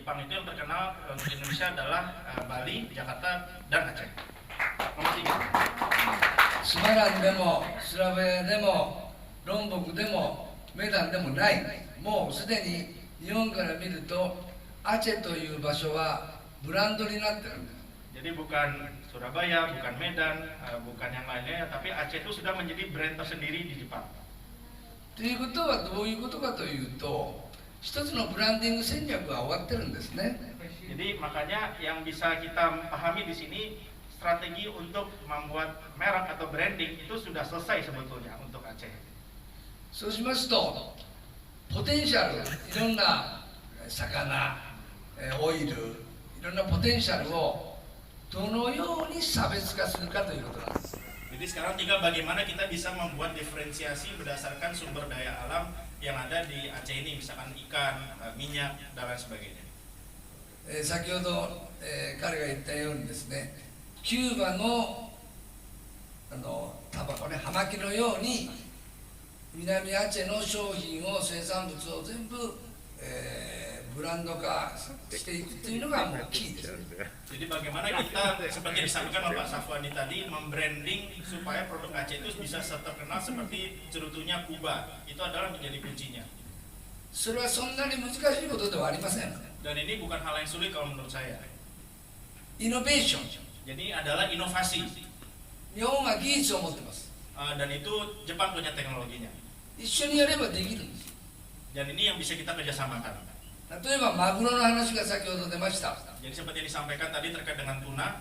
Jepang itu yang terkenal untuk Indonesia adalah Bali, Jakarta, dan Aceh. Nomor 3. スマランでもスラベでもロンボクでもメダンでもない。もうすでに日本から見るとアチェという場所はブランドになってるんです。 Jadi bukan Surabaya, bukan Medan, bukan yang lainnya, tapi Aceh itu sudah menjadi brand tersendiri di Jepang. ということはどういうことかというと、一つのブランディング戦略は終わってるんですね。 Jadi makanya yang bisa kita pahami di sini, strategi untuk membuat merek atau branding itu sudah selesai sebetulnya untuk Aceh. そうしますと、ポテンシャル、いろんな魚、オイル、いろんなポテンシャルをどのように差別化するかということなんです。 Jadi sekarang tinggal bagaimana kita bisa membuat diferensiasi berdasarkan sumber daya alam yang ada di Aceh ini, misalkan ikan, minyak, dan lain sebagainya. 先ほど、彼が言ったようにですね、キューバのタバコね、葉巻のように南アチェの商品を生産物を全部、ブランド化していくというのがもうキーですね。 Jadi bagaimana kita seperti disampaikan oleh Pak Safwani tadi membranding supaya produk Aceh itu bisa terkenal seperti cerutunya Kuba. Itu adalah menjadi kuncinya. それはそんなに難しいことではありません。 Dan ini bukan hal yang sulit kalau menurut saya. イノベーション。 Jadi adalah inovasi. 日本は技術を持ってます。 Dan itu Jepang punya teknologinya. 一緒にやればできるんです。 Dan ini yang bisa kita kerjasamakan. 例えばマグロの話が先ほど出ました。 Jadi seperti yang disampaikan tadi terkait dengan tuna.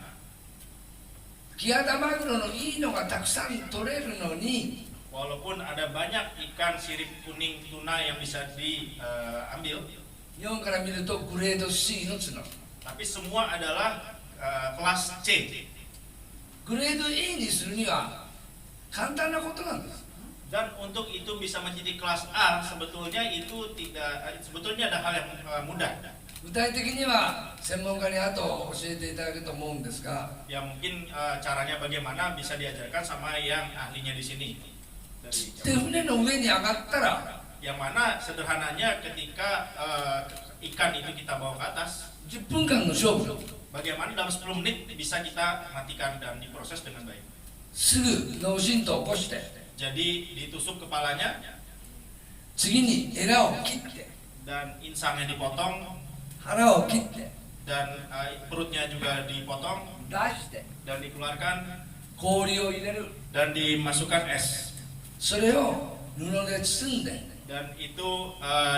キハダマグロのいいのがたくさん取れるのに、 Walaupun ada banyak ikan sirip kuning tuna yang bisa diambil, 日本から見るとグレード C のツナ。 tapi semua adalah kelas C. グレード A にするには簡単なことなんです。 Dan untuk itu bisa menjadi kelas A sebetulnya itu tidak sebetulnya ada hal yang mudah. 具体的には専門家に後教えていただくと思うんですが、 Ya mungkin caranya bagaimana bisa diajarkan sama yang ahlinya di sini. で船の上に上がったら Yang mana sederhananya ketika ikan itu kita bawa ke atas, 10分間の勝負、 bagaimana dalam 10 menit bisa kita matikan dan diproses dengan baik. すぐ脳震盪を起こして、 Jadi ditusuk kepalanya 次にエラを切って、 dan insangnya dipotong 腹を切って、 dan perutnya juga dipotong 出して dan dikeluarkan 氷を入れる。 dan dimasukkan es. それを布で包んで、 Dan itu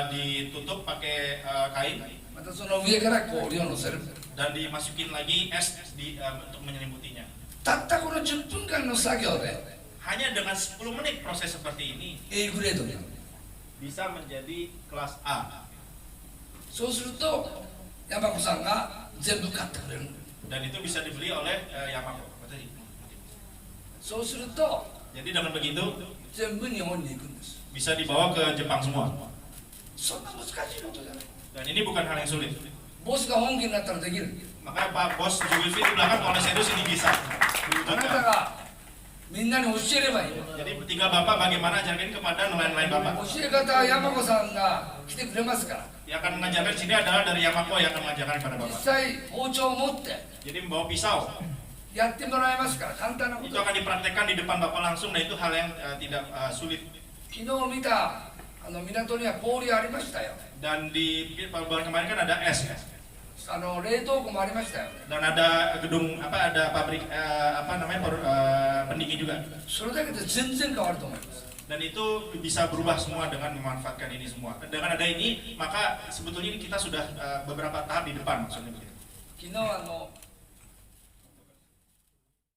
ditutup pakai kain またその上から氷を乗せる。 dan dimasukin lagi es untuk menyelimutinya. たったこの10分間の作業で Hanya dengan 10 menit proses seperti ini A グレードになる。 bisa menjadi kelas A. そうすると山子さんが全部買ってくれる。 Dan itu bisa dibeli oleh Yamato. そうすると Jadi dengan begitu 全部日本に行くんです。 bisa dibawa ke Jepang semua. そんな難しいことじゃない。 Dan ini bukan hal yang sulit. ボスが本気になったらできる。 Makanya Pak Bos Zulkifli di belakang oleh Sedus ini bisa あなた diwujudkan. がみんなに教えればいい。 Jadi tinggal Bapak bagaimana ajarkan kepada nelayan-nelayan Bapak. 教え方は山子さんが来てくれますから。 Yang akan mengajarkan di sini adalah dari Yamato yang akan mengajarkan kepada 実 Bapak. 際包丁を持って Jadi membawa pisau やってもらえますから、簡単なこ itu と。 akan dipraktekkan di depan Bapak langsung, dan itu hal yang tidak sulit. 昨日見た港には氷ありましたよ。 Dan di bulan kemarin kan ada es, 冷凍庫もありましたよ。 dan ada gedung ada pabrik pendingin juga. それだけで全然変わると思います。 Dan itu bisa berubah semua dengan memanfaatkan ini semua. Dengan ada ini, maka sebetulnya kita sudah beberapa tahap di depan maksudnya begitu. 昨日